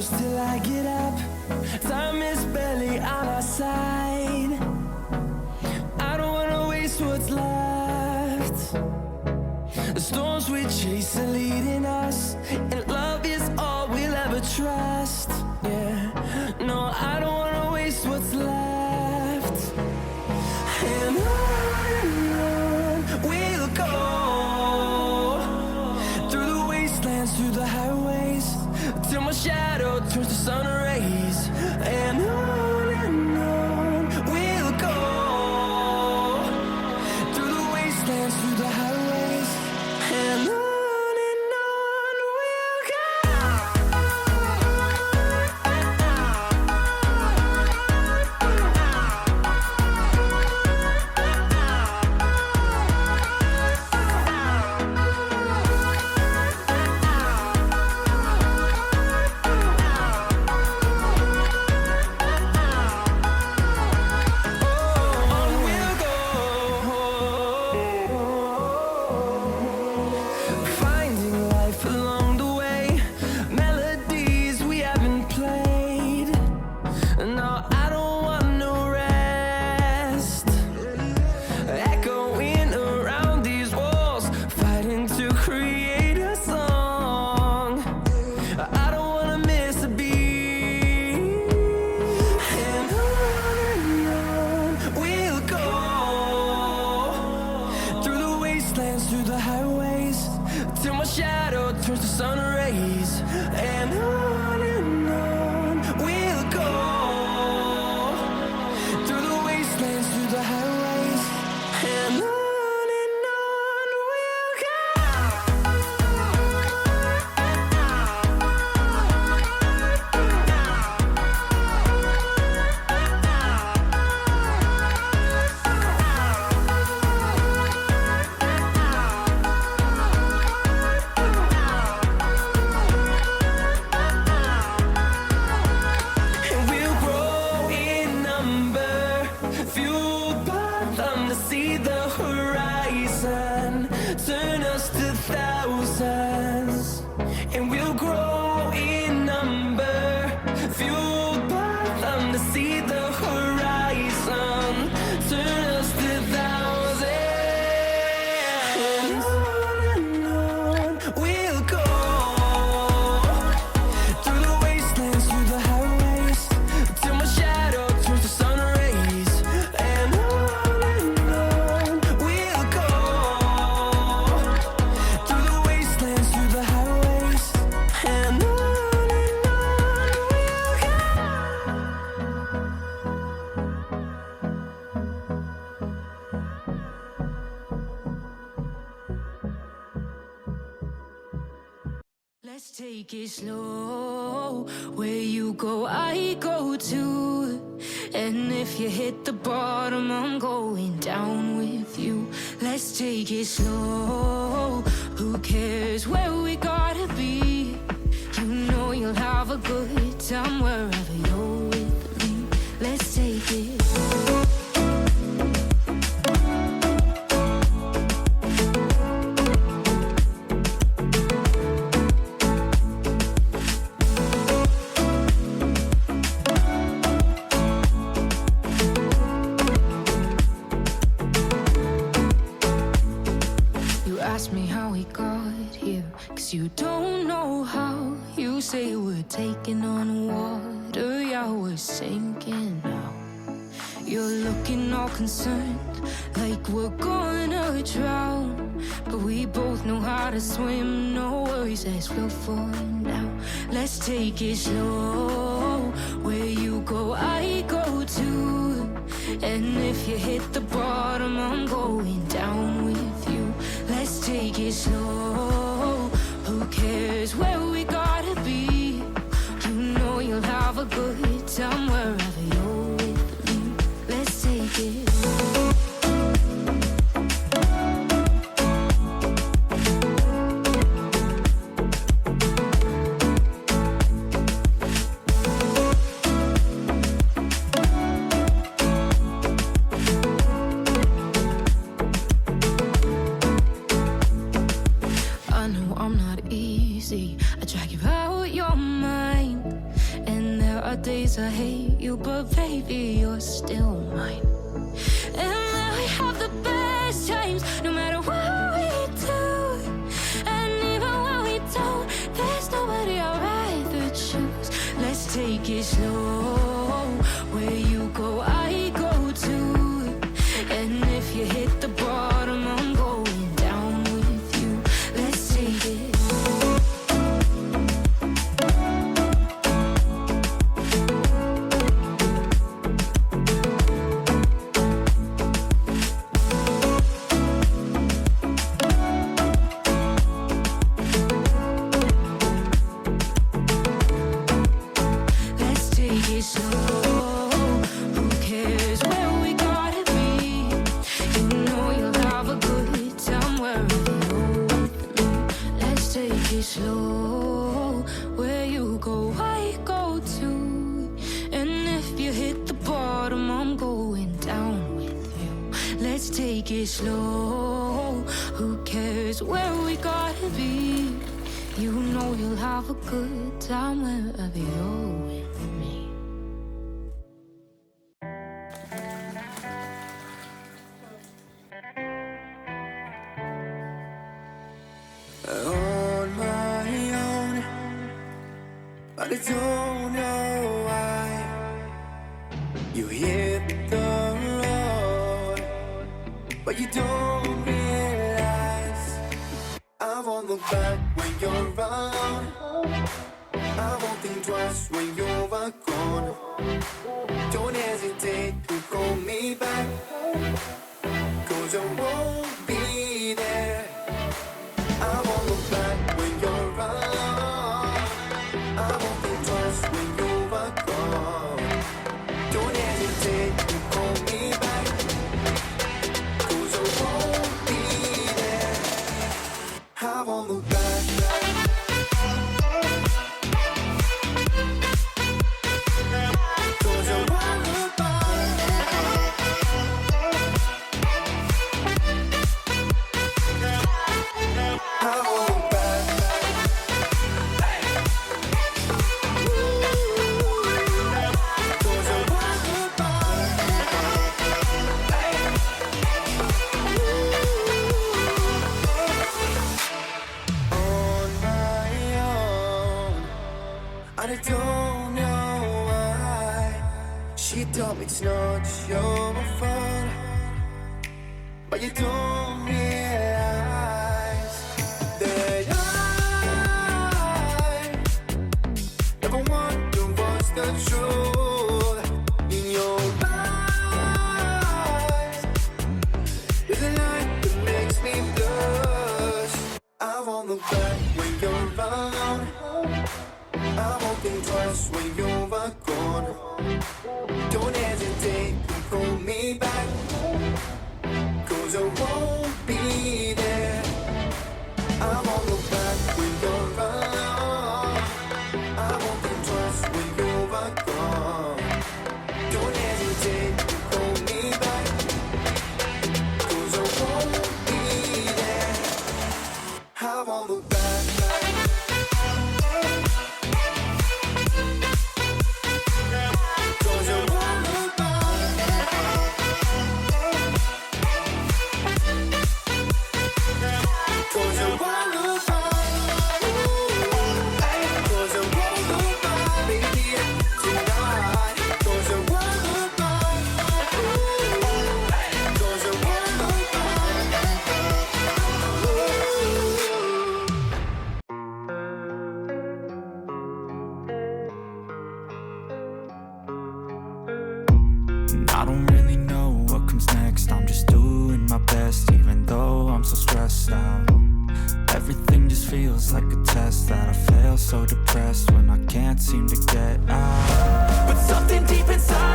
close till I get up. Time is barely on our side. I don't wanna waste what's left. The storms we chase are leading us, and love is all we'll ever trust. Yeah, no, I don't wanna waste what's left. And on we'll go, through the wastelands, through the highways, till my shadow turns to sun rays. And on we'll go, through the wastelands, through the highways, and on we'll go. Through the highways, till my shadow turns to sun rays. And on we'll go, through the wastelands, through the highways, and on we'll go. See the horizon, turn us to thousands, and we'll grow in number, fueled by them. To see the horizon, turn us to thousands, and on we'll go, through the wastelands, through the highways, till my shadow turns to sun rays. And let's take it slow. Where you go, I go too. And if you hit the bottom, I'm going down with you. Let's take it slow. Who cares where we gotta be? You know you'll have a good time wherever you're with me. Let's take it. Ask me how we got here, 'cause you don't know how. You say we're taking on water, yeah, we're sinking now. You're looking all concerned, like we're gonna drown. But we both know how to swim, no worries as we'll fall now. Let's take it slow. Where you go, I go too. And if you hit the bottom, I'm going down with you. Let's take it slow. Who cares where we gotta be? You know you'll have a good time wherever you're with me. Let's take it. I know I'm not easy. I drag you out your mind. yes, I hate you, but baby, you're still mine. And now we have the best times, no matter what we do. And even when we don't, there's nobody I'd rather choose. Let's take it slow. Where you go, I go too. And if you hit the bottom, I'm going down with you. Let's take it slow. Let's take it slow. Who cares where we gotta be? You know you'll have a good time wherever you're with me. Let's take it slow. Where you go, I go too. And if you hit the bottom, I'm going down with you. Let's take it slow. Who cares where we gotta be? You know you'll have a good time wherever you're with me. On my own, but I don't know why. You hit the road, but you don't realize I won't look back when you're around. I won't think twice when you're gone. Don't hesitate to call me back, 'cause I won't be there. I won't look back when you're around. I won't think twice when you're gone. Don't hesitate to call me back, 'cause I won't be there. I won't look back. 'Cause I won't look back. I won't look back. 'Cause I won't look back. On my own, and I don't know why. She told me it's not your fault, but you don't realize that I never wonder what's the truth in your eyes. There's a light that makes me blush. I won't look back when you're around. I won't think twice when you're gone. Don't hesitate to call me back, 'cause I won't be there. I won't look back when you're around. I won't think twice when you're gone. Don't hesitate to call me back, 'cause I won't be there. I won't look back. 'Cause I won't look back. 'Cause I won't look back. 'Cause I won't look back, baby, tonight. 'Cause I won't look back. 'Cause I won't look back. I don't really know what comes next. I'm just doing my best, even though I'm so stressed out. Everything just feels like a test that I fail, so depressed when I can't seem to get out. But something deep inside